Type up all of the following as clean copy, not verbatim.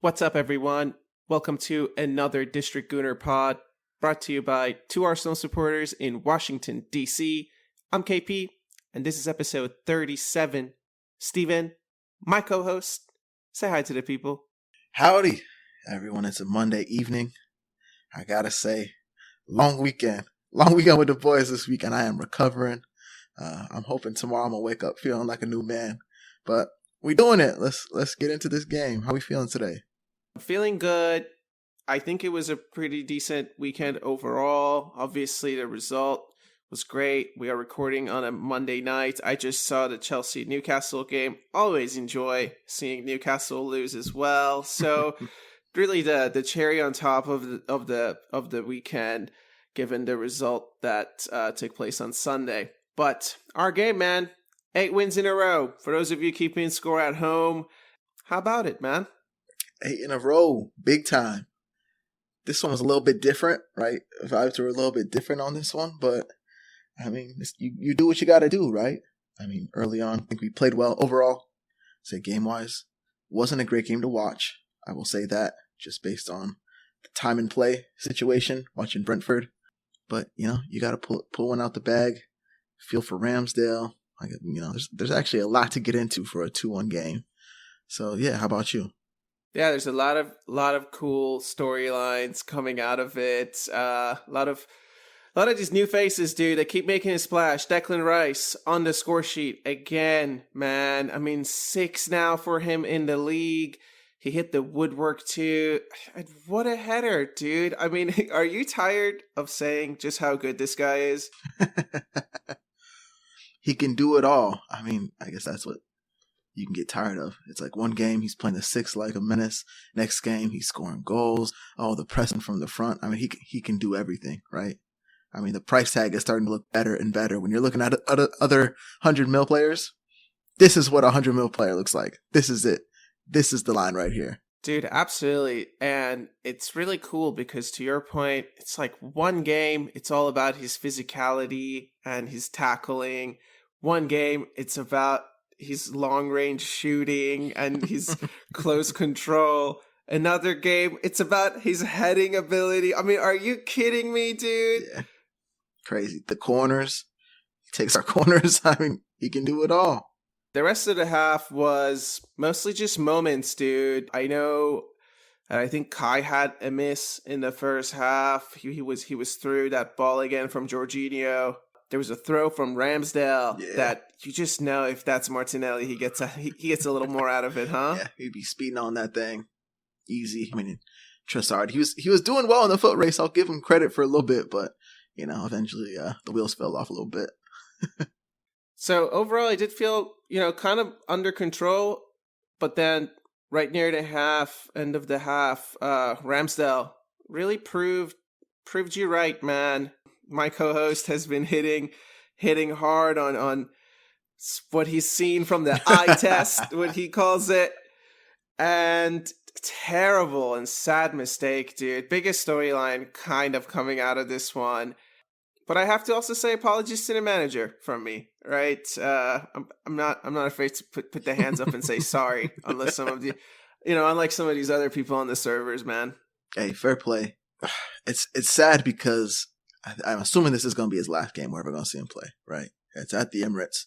What's up, everyone? Welcome to another District Gooner Pod, brought to you by two Arsenal supporters in Washington, D.C. I'm KP, and this is episode 37. Steven, my co-host, say hi to the people. Howdy, everyone. It's a Monday evening. I gotta say, long weekend with the boys this week, and I am recovering. I'm hoping tomorrow I'm gonna wake up feeling like a new man, but we doing it. Let's get into this game. How we feeling today? I'm feeling good. I think it was a pretty decent weekend overall. Obviously, the result was great. We are recording on a Monday night. I just saw the Chelsea-Newcastle game. Always enjoy seeing Newcastle lose as well. So, really, the cherry on top of the weekend, given the result that took place on Sunday. But our game, man, 8 wins in a row. For those of you keeping score at home, how about it, man? 8 in a row, big time. This one was a little bit different, right? Vibes were a little bit different on this one, but I mean, you do what you got to do, right? I mean, early on, I think we played well overall. Say game-wise, wasn't a great game to watch. I will say that just based on the time and play situation, watching Brentford. But you got to pull one out the bag. Feel for Ramsdale. There's actually a lot to get into for a 2-1 game. So yeah, how about you? Yeah, there's a lot of cool storylines coming out of it. A lot of these new faces, dude. They keep making a splash. Declan Rice on the score sheet again, man. I mean, 6 now for him in the league. He hit the woodwork too. What a header, dude. I mean, are you tired of saying just how good this guy is? He can do it all. I mean, I guess that's what you can get tired of. It's like one game he's playing the 6 like a menace. Next game he's scoring goals. Oh, the pressing from the front. I mean, he can do everything, right? I mean, the price tag is starting to look better and better. When you're looking at other 100 mil players, this is what a 100 mil player looks like. This is it. This is the line right here. Dude, absolutely. And it's really cool because, to your point, it's like one game, it's all about his physicality and his tackling. One game, it's about his long-range shooting and his close control. Another game, it's about his heading ability. I mean, are you kidding me, dude? Yeah. Crazy. The corners. He takes our corners. I mean, he can do it all. The rest of the half was mostly just moments, dude. I know, I think Kai had a miss in the first half. He was through that ball again from Jorginho. There was a throw from Ramsdale that you just know if that's Martinelli, he gets a little more out of it, huh? Yeah, he'd be speeding on that thing. Easy. I mean, Trossard, he was doing well in the foot race. I'll give him credit for a little bit, but eventually the wheels fell off a little bit. So overall, I did feel kind of under control, but then right near the end of the half, Ramsdale really proved you right, man. My co-host has been hitting hard on what he's seen from the eye test, what he calls it, and terrible and sad mistake, dude. Biggest storyline kind of coming out of this one. But I have to also say apologies to the manager from me, right? I'm not afraid to put the hands up and say sorry, unless some of the, unlike some of these other people on the servers, man. Hey, fair play. It's sad because I'm assuming this is going to be his last game we're ever going to see him play, right? It's at the Emirates.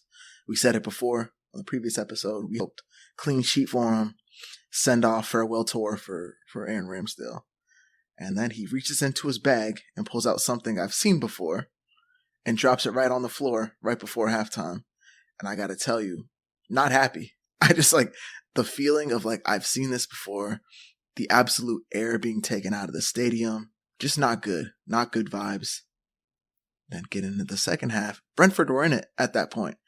We said it before on the previous episode. We hoped clean sheet for him, send off farewell tour for Aaron Ramsdale. And then he reaches into his bag and pulls out something I've seen before and drops it right on the floor right before halftime. And I got to tell you, not happy. I just the feeling of I've seen this before, the absolute air being taken out of the stadium. Just not good. Not good vibes. Then get into the second half. Brentford were in it at that point.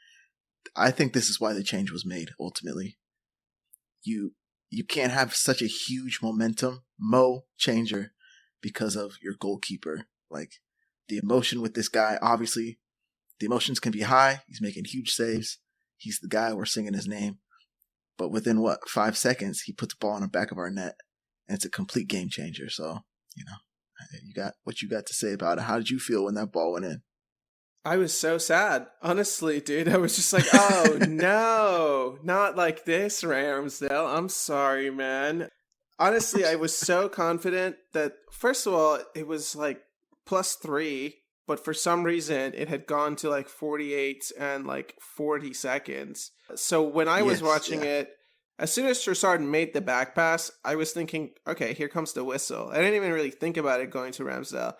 I think this is why the change was made, ultimately. You can't have such a huge momentum changer because of your goalkeeper. The emotion with this guy, obviously, the emotions can be high. He's making huge saves. He's the guy, we're singing his name. But within 5 seconds, he put the ball in the back of our net. And it's a complete game changer. So, you got what you got to say about it. How did you feel when that ball went in? I was so sad. Honestly, dude, I was just like, oh no, not like this, Ramsdale. I'm sorry, man. Honestly, I was so confident that, first of all, it was like +3, but for some reason it had gone to like 48 and like 40 seconds. So when I was Yes, watching yeah. it, as soon as Trossard made the back pass, I was thinking, okay, here comes the whistle. I didn't even really think about it going to Ramsdale.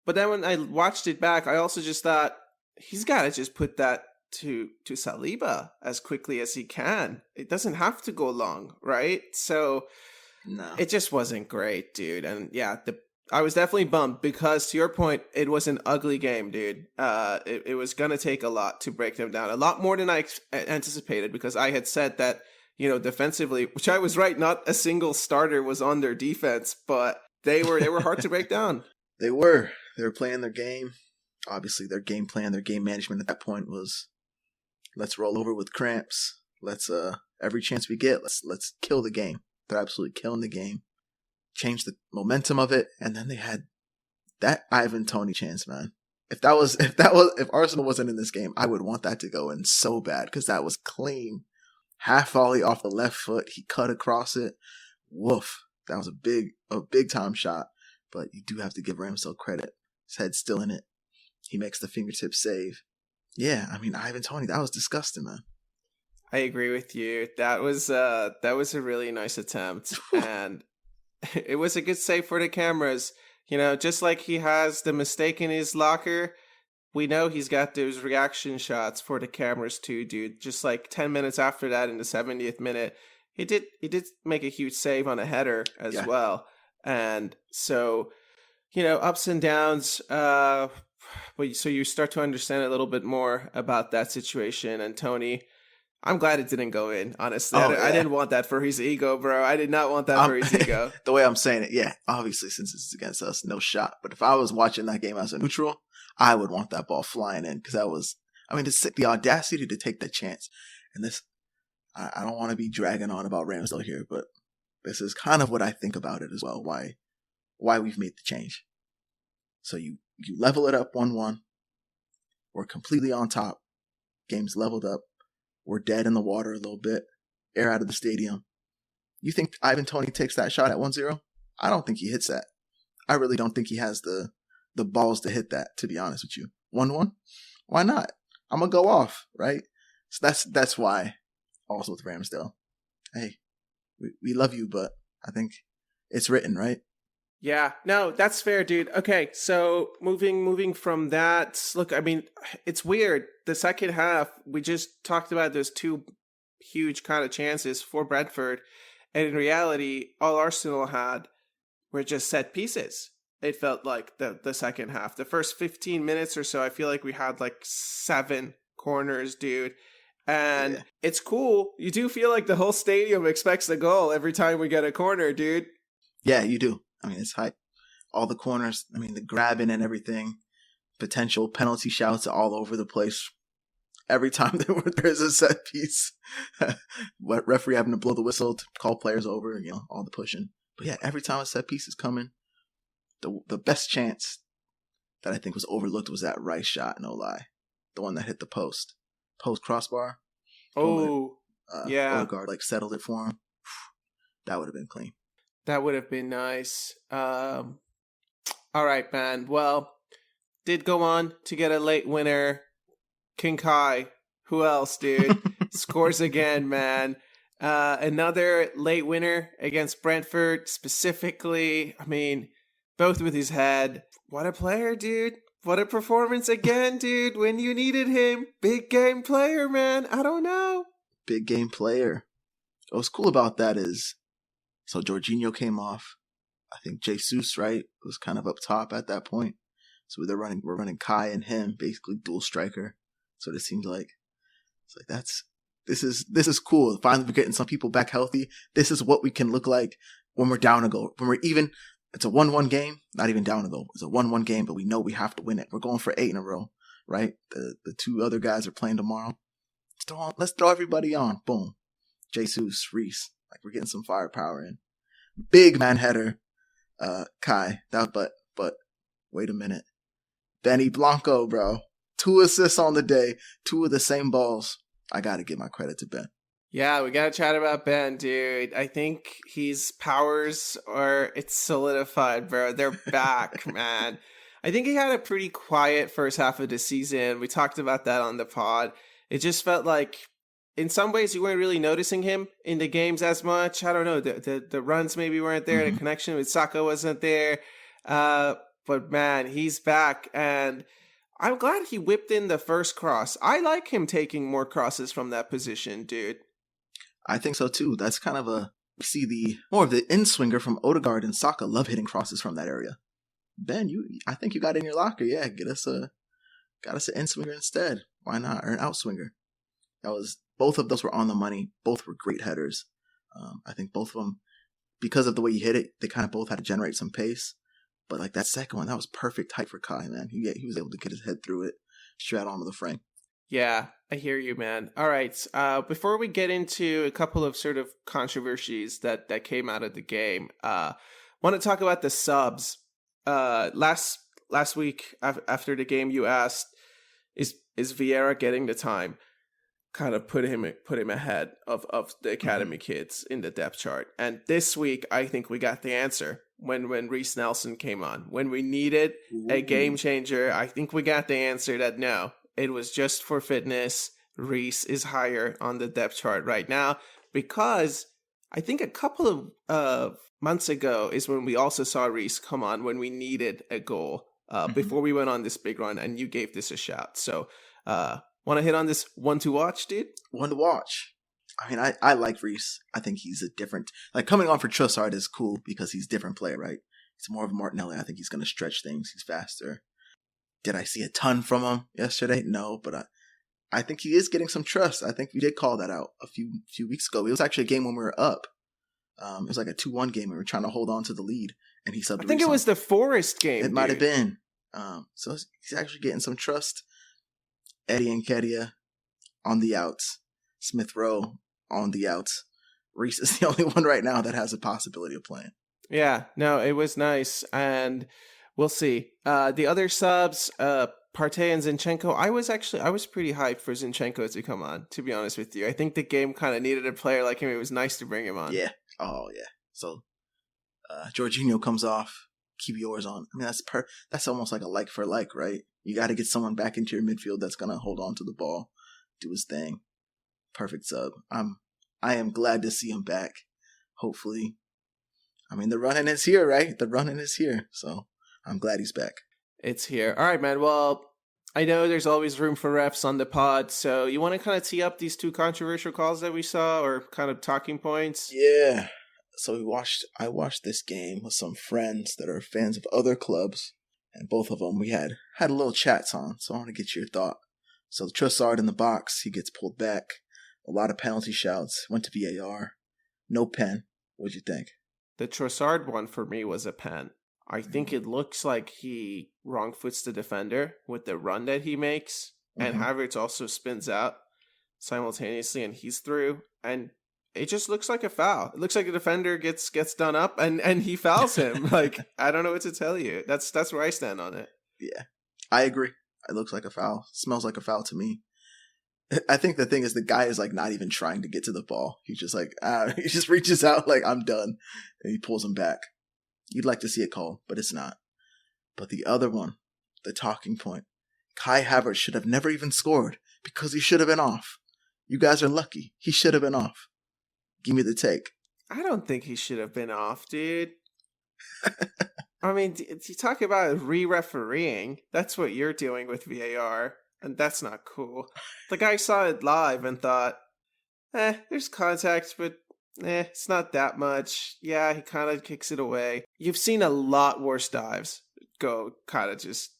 But then when I watched it back, I also just thought, he's got to just put that to Saliba as quickly as he can. It doesn't have to go long, right? So No. it just wasn't great, dude. And yeah, I was definitely bummed because, to your point, it was an ugly game, dude. It was gonna take a lot to break them down, a lot more than I anticipated, because I had said that, defensively, which I was right, not a single starter was on their defense, but they were hard to break down. They were playing their game. Obviously, their game plan, their game management at that point was, let's roll over with cramps. Let's every chance we get, let's kill the game. They're absolutely killing the game. Change the momentum of it, and then they had that Ivan Toney chance, man. If Arsenal wasn't in this game, I would want that to go in so bad, because that was clean. Half volley off the left foot, he cut across it. Woof. That was a big time shot. But you do have to give Ramsdale credit. His head's still in it. He makes the fingertip save. Yeah, I mean, Ivan Toney, that was disgusting, man. I agree with you. That was a really nice attempt, and it was a good save for the cameras. Just like he has the mistake in his locker, we know he's got those reaction shots for the cameras too, dude. Just like 10 minutes after that, in the 70th minute, he did make a huge save on a header as well. And so, ups and downs. But so you start to understand a little bit more about that situation. And Tony, I'm glad it didn't go in, honestly. I didn't want that for his ego, bro. I did not want that for his ego. The way I'm saying it, yeah, obviously, since it's against us, no shot. But if I was watching that game as a neutral, I would want that ball flying in, because that was, the audacity to take that chance. And this, I don't want to be dragging on about Ramsdale here, but this is kind of what I think about it as well, why we've made the change. So you level it up 1-1. We're completely on top. Game's leveled up. We're dead in the water a little bit. Air out of the stadium. You think Ivan Toney takes that shot at 1-0? I don't think he hits that. I really don't think he has the balls to hit that, to be honest with you. 1-1? Why not? I'm going to go off, right? So that's why, also with Ramsdale. Hey, we love you, but I think it's written, right? Yeah, no, that's fair, dude. Okay, so moving from that, look, it's weird. The second half, we just talked about those two huge kind of chances for Brentford, and in reality, all Arsenal had were just set pieces. It felt like the second half. The first 15 minutes or so, I feel like we had like 7 corners, dude. And It's cool. You do feel like the whole stadium expects a goal every time we get a corner, dude. Yeah, you do. It's hype. All the corners, the grabbing and everything, potential penalty shouts all over the place. Every time there's a set piece, what referee having to blow the whistle to call players over, all the pushing. But yeah, every time a set piece is coming, the best chance that I think was overlooked was that Rice shot, no lie. The one that hit the post crossbar. Oh, yeah. Odegaard settled it for him. That would have been clean. That would have been nice. All right, man. Well, did go on to get a late winner. King Kai. Who else, dude? Scores again, man. Another late winner against Brentford, specifically. Both with his head. What a player, dude. What a performance again, dude. When you needed him. Big game player, man. I don't know. Big game player. What's cool about that is, so Jorginho came off. I think Jesus, right, was kind of up top at that point. So we're running Kai and him, basically dual striker. So it seems like this is cool. Finally, we're getting some people back healthy. This is what we can look like when we're down a goal. When we're even, it's a 1-1 game, not even down a goal. It's a 1-1 game, but we know we have to win it. We're going for 8 in a row, right? The 2 other guys are playing tomorrow. Let's throw everybody on. Boom. Jesus, Reese. We're getting some firepower in. Big man header, Kai. But wait a minute. Benny Blanco, bro. 2 assists on the day. 2 of the same balls. I got to give my credit to Ben. Yeah, we gotta chat about Ben, dude. I think his powers it's solidified, bro. They're back, man. I think he had a pretty quiet first half of the season. We talked about that on the pod. It just felt like in some ways you weren't really noticing him in the games as much. I don't know. The runs maybe weren't there, the Hmm. connection with Saka wasn't there. Uh but man, he's back, and I'm glad he whipped in the first cross. I like him taking more crosses from that position, dude. I think so too. That's kind of we see the more of the in-swinger from Odegaard and Saka love hitting crosses from that area. Ben, I think you got it in your locker. Yeah, got us an in-swinger instead. Why not? Or an out-swinger. Both of those were on the money. Both were great headers. I think both of them, because of the way he hit it, they kind of both had to generate some pace. But like that second one, that was perfect height for Kai, man. He was able to get his head through it, straight onto the frame. Yeah, I hear you, man. All right. Before we get into a couple of sort of controversies that came out of the game, want to talk about the subs. Last week after the game, you asked, "Is Vieira getting the time?" Kind of put him ahead of the academy kids in the depth chart. And this week, I think we got the answer when Reece Nelson came on. When we needed a game changer, I think we got the answer that no, it was just for fitness. Reece is higher on the depth chart right now because I think a couple of months ago is when we also saw Reece come on when we needed a goal before we went on this big run, and you gave this a shout. So, want to hit on this one to watch, dude? One to watch. I mean, I like Reece. I think he's a different, like coming on for Trossard is cool because he's a different player, right? He's more of a Martinelli. I think he's going to stretch things. He's faster. Did I see a ton from him yesterday? No, but I think he is getting some trust. I think we did call that out a few weeks ago. It was actually a game when we were up. It was like a 2-1 game. We were trying to hold on to the lead, and he subbed. I think it was the Forest game. It might have been. So he's actually getting some trust. Eddie and Kedia on the outs. Smith Rowe on the outs. Reece is the only one right now that has a possibility of playing. Yeah, no, it was nice, and we'll see. The other subs, Partey and Zinchenko, I was pretty hyped for Zinchenko to come on, to be honest with you. I think the game kind of needed a player like him. It was nice to bring him on. Yeah. Oh, yeah. So, Jorginho comes off. Keep yours on. I mean, that's almost like a like for like, right? You got to get someone back into your midfield that's going to hold on to the ball, do his thing. Perfect sub. I am glad to see him back. Hopefully. I mean, the running is here, right? The running is here. So I'm glad he's back. It's here. All right, man. Well, I know there's always room for refs on the pod. So you want to kind of tee up these two controversial calls that we saw, or kind of talking points? Yeah. So I watched this game with some friends that are fans of other clubs. And both of them we had a little chats on. So I want to get your thought. So Trossard in the box, he gets pulled back. A lot of penalty shouts. Went to VAR. No pen. What'd you think? The Trossard one for me was a pen. I think it looks like he wrong foots the defender with the run that he makes. And Havertz also spins out simultaneously and he's through. And it just looks like a foul. It looks like a defender gets done up and he fouls him. Like, I don't know what to tell you. That's where I stand on it. Yeah, I agree. It looks like a foul. Smells like a foul to me. I think the thing is the guy is like not even trying to get to the ball. He's just like, he just reaches out like, I'm done. And he pulls him back. You'd like to see it called, but it's not. But the other one, the talking point, Kai Havertz should have never even scored because he should have been off. You guys are lucky. He should have been off. Give me the take. I don't think he should have been off, dude. I mean, you talk about re-refereeing. That's what you're doing with VAR. And that's not cool. The guy saw it live and thought, there's contact, but it's not that much. Yeah, he kind of kicks it away. You've seen a lot worse dives go kind of just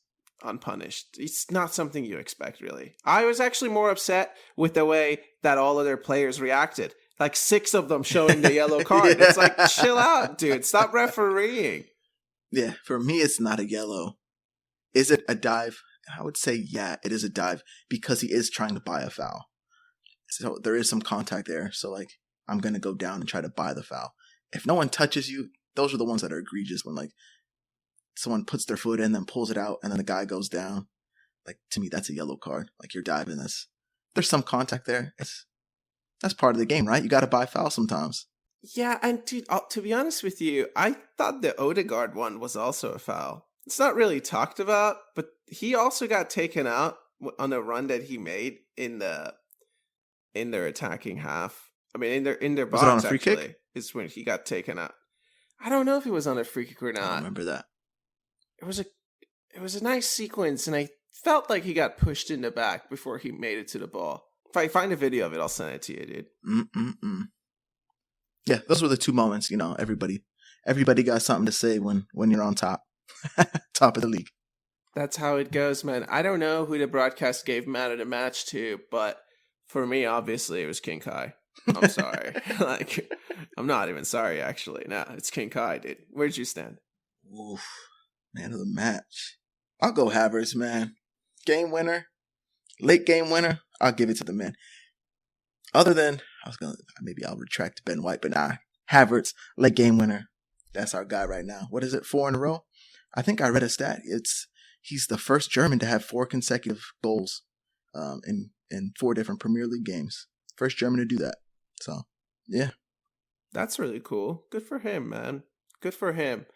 unpunished. It's not something you expect, really. I was actually more upset with the way that all other players reacted. Like 6 of them showing the yellow card. Yeah. It's like, chill out, dude. Stop refereeing. Yeah, for me, it's not a yellow. Is it a dive? I would say, yeah, it is a dive because he is trying to buy a foul. So there is some contact there. So, like, I'm going to go down and try to buy the foul. If no one touches you, those are the ones that are egregious when, like, someone puts their foot in, then pulls it out, and then the guy goes down. Like, to me, that's a yellow card. Like, you're diving this. There's some contact there. That's part of the game, right? You got to buy foul sometimes. Yeah, and dude, to be honest with you, I thought the Odegaard one was also a foul. It's not really talked about, but he also got taken out on a run that he made in their attacking half. I mean, in their Was it on a box free kick? actually is when he got taken out. I don't know if it was on a free kick or I don't not. remember that. It was a nice sequence, and I felt like he got pushed in the back before he made it to the ball. If I find a video of it, I'll send it to you, dude. Yeah, those were the two moments. Everybody got something to say when you're on top of the league. That's how it goes, man. I don't know who the broadcast gave man of the match to, but for me, obviously, it was King Kai. I'm sorry. I'm not even sorry, actually. No, it's King Kai, dude. Where'd you stand? Oof, man of the match. I'll go Havertz, man. Game winner, late game winner. I'll give it to the man. Other than, I'll retract Ben White, but nah. Havertz, late game winner. That's our guy right now. What is it, 4 in a row? I think I read a stat. He's the first German to have 4 consecutive goals in 4 different Premier League games. First German to do that. So, yeah. That's really cool. Good for him, man. Good for him.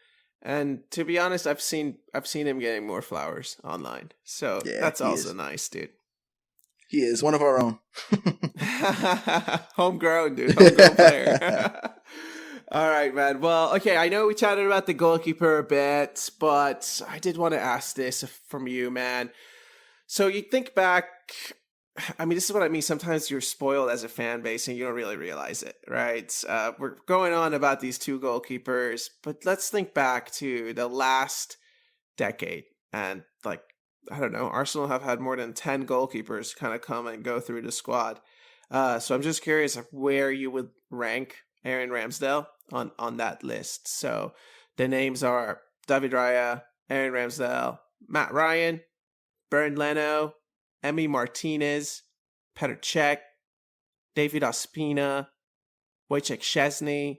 And to be honest, I've seen him getting more flowers online. So yeah, that's also nice, dude. He is one of our own. Homegrown, dude. Homegrown player. All right, man. Well, okay, I know we chatted about the goalkeeper a bit, but I did want to ask this from you, man. So you think back, I mean, this is what I mean. Sometimes you're spoiled as a fan base and you don't really realize it, right? We're going on about these 2 goalkeepers, but let's think back to the last decade. And I don't know, Arsenal have had more than 10 goalkeepers kind of come and go through the squad. So I'm just curious where you would rank Aaron Ramsdale on that list. So the names are David Raya, Aaron Ramsdale, Matt Ryan, Bernd Leno, Emi Martinez, Petr Cech, David Ospina, Wojciech Szczesny,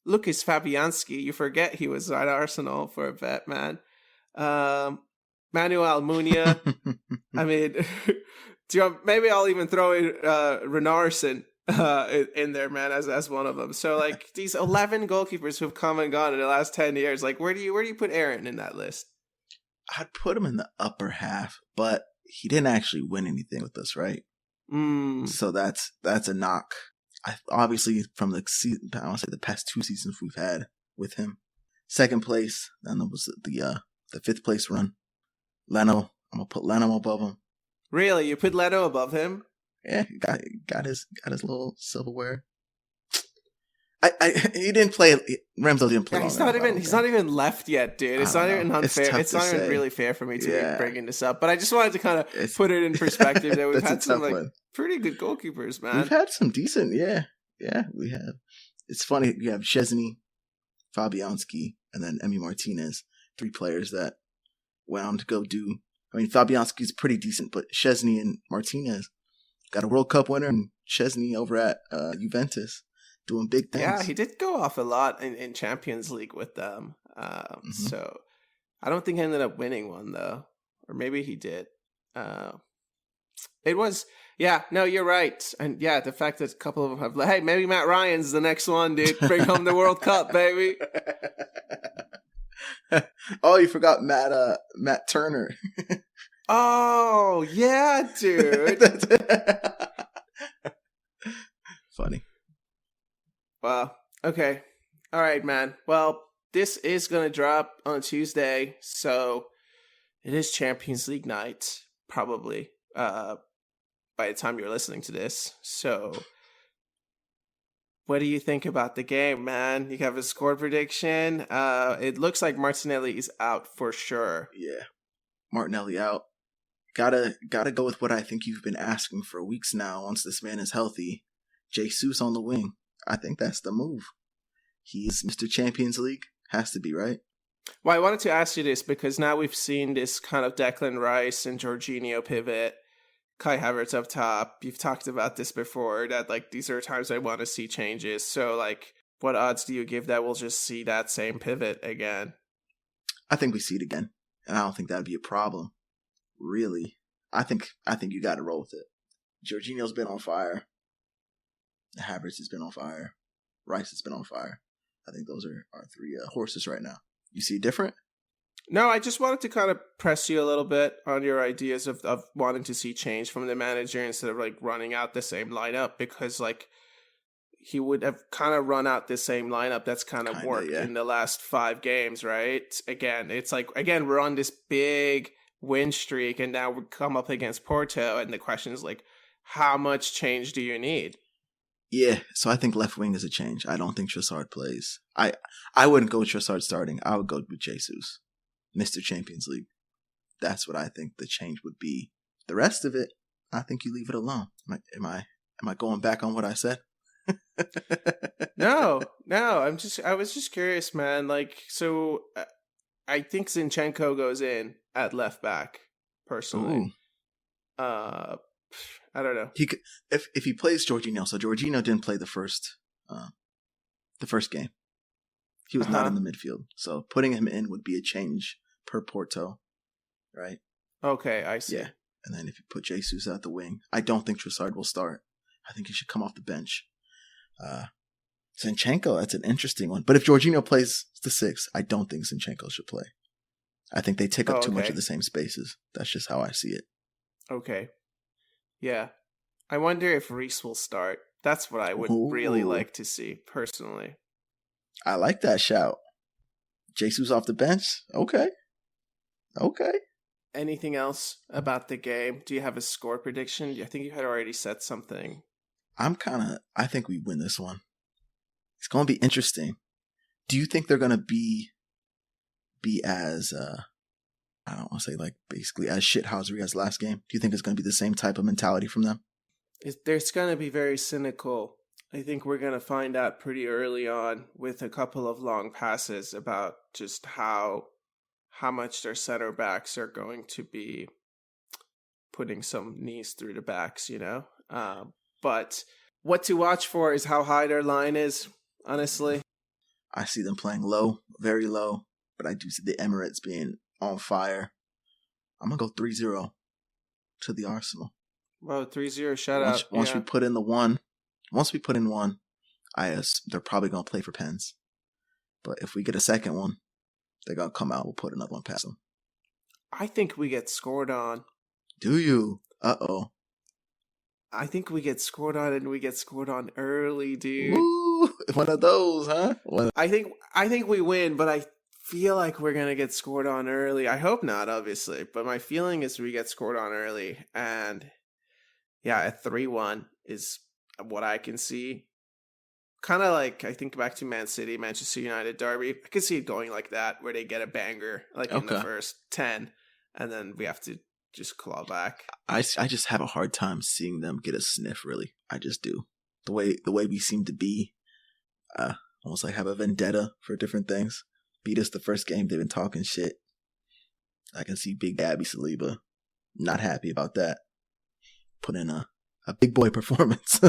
Lucas Fabianski. You forget he was at Arsenal for a bit, man. Manuel Almunia. I mean, maybe I'll even throw in Renarsson in there, man, as one of them. So these 11 goalkeepers who've come and gone in the last 10 years, where do you put Aaron in that list? I'd put him in the upper half, but he didn't actually win anything with us, right? So that's a knock. Obviously, from the season, I want to say the past 2 seasons we've had with him. Second place, then there was the 5th place run. Leno, I'm gonna put Leno above him. Really, you put Leno above him? Yeah, got his little silverware. He didn't play. Ramsdale didn't play. Yeah, he's not even left yet, dude. It's not even unfair. It's not even really fair for me to be bringing this up. But I just wanted to kind of put it in perspective that we've had some pretty good goalkeepers, man. We've had some decent, yeah, we have. It's funny. You have Szczesny, Fabianski, and then Emi Martinez, 3 players that went on to go do. I mean, Fabianski's pretty decent, but Szczesny and Martinez got a World Cup winner, and Szczesny over at Juventus doing big things. Yeah, he did go off a lot in Champions League with them. So I don't think he ended up winning one, though. Or maybe he did. It was, yeah, no, you're right. And yeah, the fact that a couple of them have, hey, maybe Matt Ryan's the next one, dude. Bring home the World Cup, baby. Oh, you forgot Matt Turner. Oh, yeah, dude. Funny. Wow. Okay. All right, man. Well, this is going to drop on Tuesday, so it is Champions League night, probably, by the time you're listening to this. So what do you think about the game, man? You have a score prediction? It looks like Martinelli is out for sure. Yeah. Martinelli out. Gotta go with what I think you've been asking for weeks now. Once this man is healthy, Jesus on the wing. I think that's the move. He's Mr. Champions League. Has to be, right? Well, I wanted to ask you this because now we've seen this kind of Declan Rice and Jorginho pivot. Kai Havertz up top. You've talked about this before, that these are times I want to see changes. So what odds do you give that we'll just see that same pivot again? I think we see it again. And I don't think that'd be a problem. Really. I think you gotta roll with it. Jorginho's been on fire. Havertz has been on fire. Rice has been on fire. I think those are our three horses right now. You see different? No, I just wanted to kind of press you a little bit on your ideas of wanting to see change from the manager instead of like running out the same lineup, because like he would have kind of run out the same lineup that's kind of worked in the last 5 games, right? Again, it's like, again, we're on this big win streak and now we come up against Porto and the question is like, how much change do you need? Yeah, so I think left wing is a change. I don't think Trossard plays. I wouldn't go with Trossard starting. I would go with Jesus, Mr. Champions League. That's what I think the change would be. The rest of it, I think you leave it alone. Am I going back on what I said? No. I was just curious, man. Like, so I think Zinchenko goes in at left back, personally. Ooh. I don't know. He could, if he plays Jorginho. So Jorginho didn't play the first game. He was not in the midfield. So putting him in would be a change per Porto, right? Okay, I see. Yeah. And then if you put Jesus at the wing, I don't think Trossard will start. I think he should come off the bench. Zinchenko, that's an interesting one. But if Jorginho plays the 6, I don't think Zinchenko should play. I think they take up too much of the same spaces. That's just how I see it. Okay. Yeah. I wonder if Reece will start. That's what I would really like to see, personally. I like that shout. Jesus off the bench? Okay. Anything else about the game? Do you have a score prediction? I think you had already said something. I think we win this one. It's going to be interesting. Do you think they're going to be as, I don't want to say like basically as shithousery as last game? Do you think it's going to be the same type of mentality from them? There's going to be very cynical. I think we're going to find out pretty early on with a couple of long passes about just how much their center backs are going to be putting some knees through the backs, you know? But what to watch for is how high their line is, honestly. I see them playing low, very low, but I do see the Emirates being on fire. I'm going to go 3-0 to the Arsenal. Well, 3-0 shutout. Once we put in one, they're probably going to play for pens. But if we get a second one, they're going to come out. We'll put another one past them. I think we get scored on. Do you? Uh-oh. I think we get scored on, and we get scored on early, dude. Ooh, one of those, huh? I think we win, but I feel like we're going to get scored on early. I hope not, obviously, but my feeling is we get scored on early. And yeah, a 3-1 is what I can see. Kind of like, I think back to Man City, Manchester United derby. I could see it going like that, where they get a banger like in the first 10, and then we have to just claw back. I just have a hard time seeing them get a sniff, really. I just do. The way we seem to be, almost like have a vendetta for different things. Beat us the first game, they've been talking shit. I can see Big Gabby Saliba not happy about that. Put in a big boy performance.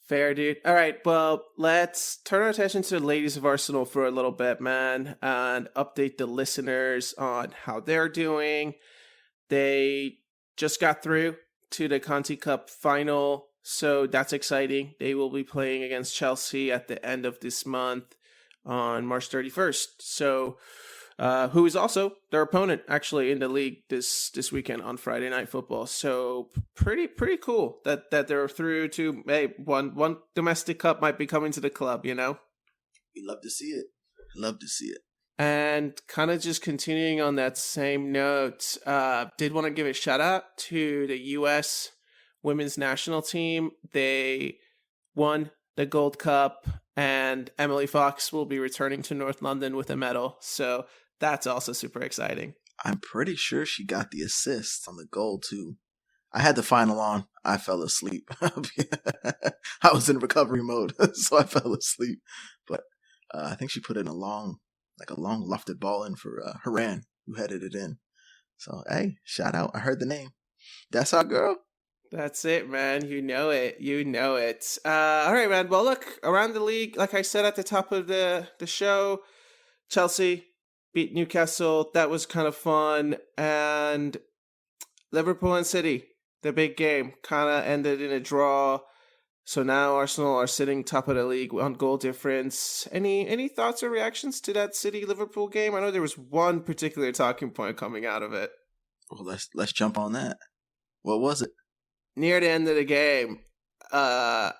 Fair, dude. All right, well, let's turn our attention to the ladies of Arsenal for a little bit, man, and update the listeners on how they're doing. They just got through to the Conti Cup final, so that's exciting. They will be playing against Chelsea at the end of this month on March 31st. So, who is also their opponent actually in the league this weekend on Friday Night Football. So pretty cool that they're through to one domestic cup might be coming to the club, you know? We love to see it. And kind of just continuing on that same note, did want to give a shout out to the U.S. women's national team. They won the Gold Cup, and Emily Fox will be returning to North London with a medal. So that's also super exciting. I'm pretty sure she got the assist on the goal, too. I had the final on. I fell asleep. I was in recovery mode, so I fell asleep. But I think she put in a long lofted ball in for Haran, who headed it in. So, hey, shout out. I heard the name. That's our girl. That's it, man. You know it. All right, man. Well, look, around the league, like I said at the top of the show, Chelsea beat Newcastle. That was kind of fun. And Liverpool and City, the big game, kind of ended in a draw. So now Arsenal are sitting top of the league on goal difference. Any thoughts or reactions to that City-Liverpool game? I know there was one particular talking point coming out of it. Well, let's jump on that. What was it? Near the end of the game, I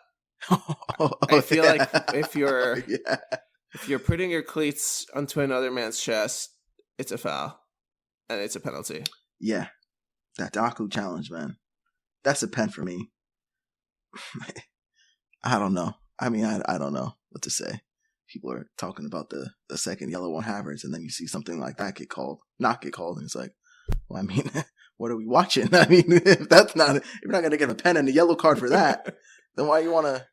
feel like if you're putting your cleats onto another man's chest, it's a foul, and it's a penalty. Yeah, that Doku challenge, man. That's a pen for me. I don't know. I mean, I don't know what to say. People are talking about the second yellow on Havertz, and then you see something like that not get called, and it's like, well, I mean, what are we watching? I mean, if you're not going to get a pen and a yellow card for that, then why you want to?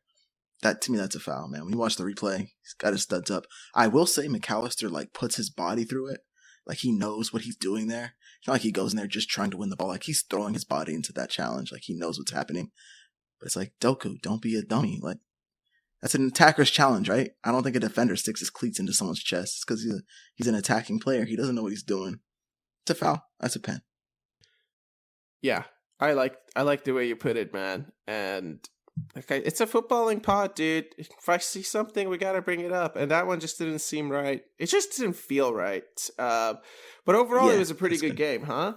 That to me, that's a foul, man. When you watch the replay, he's got his studs up. I will say McAllister like puts his body through it, like he knows what he's doing there. It's not like he goes in there just trying to win the ball. Like he's throwing his body into that challenge, like he knows what's happening. But it's like, Doku, don't be a dummy. Like that's an attacker's challenge, right? I don't think a defender sticks his cleats into someone's chest. It's because he's an attacking player. He doesn't know what he's doing. It's a foul. That's a pen. Yeah, I like the way you put it, man. And okay, it's a footballing pod, dude. If I see something, we gotta bring it up. And that one just didn't seem right. It just didn't feel right. But overall, it was a pretty good game, huh?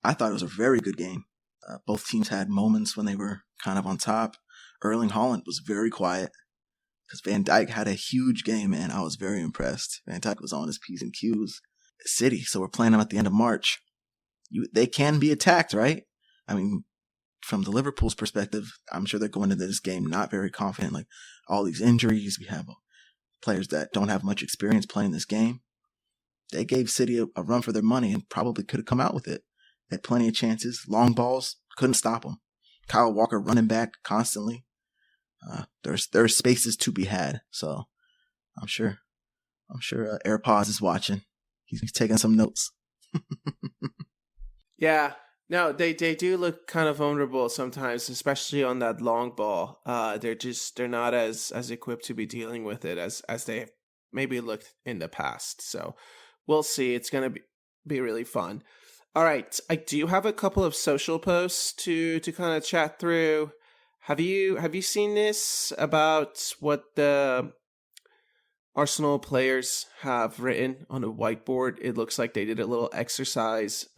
I thought it was a very good game. Both teams had moments when they were kind of on top. Erling Haaland was very quiet because Van Dijk had a huge game, and I was very impressed. Van Dijk was on his P's and Q's. City, so we're playing them at the end of March. They can be attacked, right? I mean, from the Liverpool's perspective, I'm sure they're going into this game not very confident. Like all these injuries, we have players that don't have much experience playing this game. They gave City a run for their money and probably could have come out with it. They had plenty of chances, long balls, couldn't stop them. Kyle Walker running back constantly. There's spaces to be had. So I'm sure AirPods is watching. He's taking some notes. Yeah. No, they do look kind of vulnerable sometimes, especially on that long ball. They're not as equipped to be dealing with it as they maybe looked in the past. So we'll see. It's gonna be really fun. All right, I do have a couple of social posts to kind of chat through. Have you seen this about what the Arsenal players have written on a whiteboard? It looks like they did a little exercise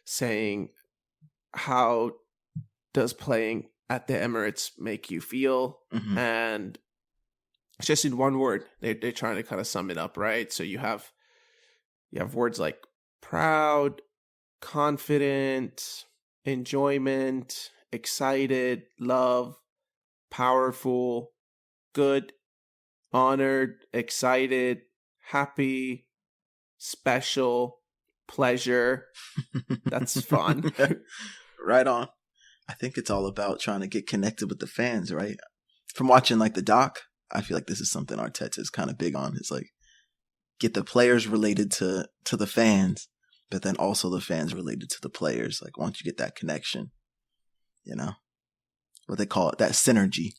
saying, how does playing at the Emirates make you feel? Mm-hmm. And it's just in one word. They're trying to kind of sum it up, right? So you have words like proud, confident, enjoyment, excited, love, powerful, good, honored, excited, happy, special, pleasure. That's fun. Right on. I think it's all about trying to get connected with the fans, right? From watching like the doc, I feel like this is something Arteta is kind of big on. It's like get the players related to the fans, but then also the fans related to the players. Like once you get that connection, you know, what they call it, that synergy.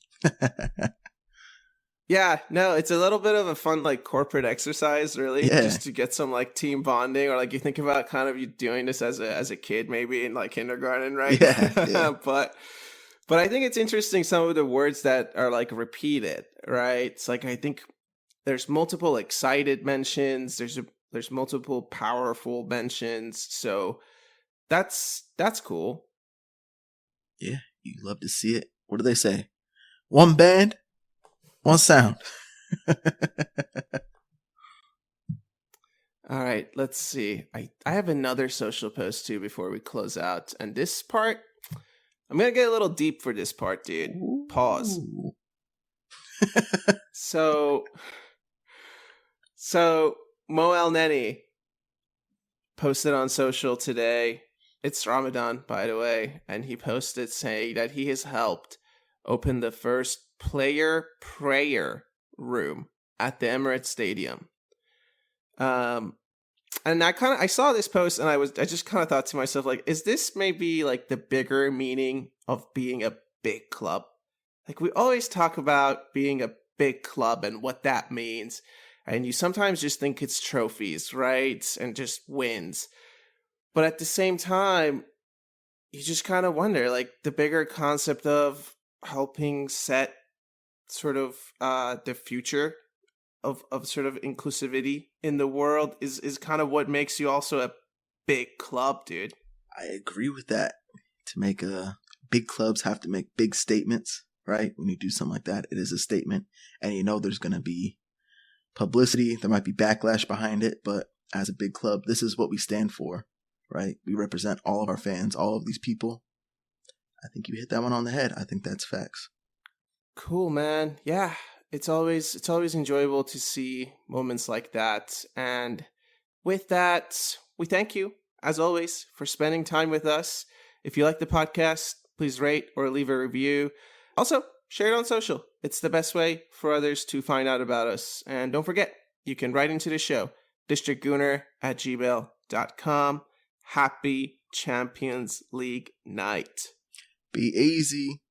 Yeah, no, it's a little bit of a fun, like, corporate exercise, really, just to get some, like, team bonding, or, like, you think about kind of you doing this as a kid, maybe in, like, kindergarten, right? Yeah. But I think it's interesting, some of the words that are, like, repeated, right? It's like, I think there's multiple excited mentions, there's multiple powerful mentions, so that's cool. Yeah, you love to see it. What do they say? One band, one sound. All right, let's see. I have another social post too before we close out. And this part, I'm going to get a little deep for this part, dude. Pause. So Mo El Neni posted on social today. It's Ramadan, by the way. And he posted saying that he has helped open the first player prayer room at the Emirates Stadium. And I saw this post and I just kind of thought to myself, like, is this maybe like the bigger meaning of being a big club? Like, we always talk about being a big club and what that means. And you sometimes just think it's trophies, right? And just wins. But at the same time, you just kind of wonder, like, the bigger concept of helping set sort of the future of sort of inclusivity in the world is kind of what makes you also a big club, dude. I agree with that. To make big clubs have to make big statements, right? When you do something like that, it is a statement, and you know there's going to be publicity. There might be backlash behind it, but as a big club, this is what we stand for, right? We represent all of our fans, all of these people. I think you hit that one on the head. I think that's facts. Cool, man. Yeah, it's always enjoyable to see moments like that. And with that, we thank you, as always, for spending time with us. If you like the podcast, please rate or leave a review. Also, share it on social. It's the best way for others to find out about us. And don't forget, you can write into the show, districtgooner@gmail.com. Happy Champions League night. Be easy.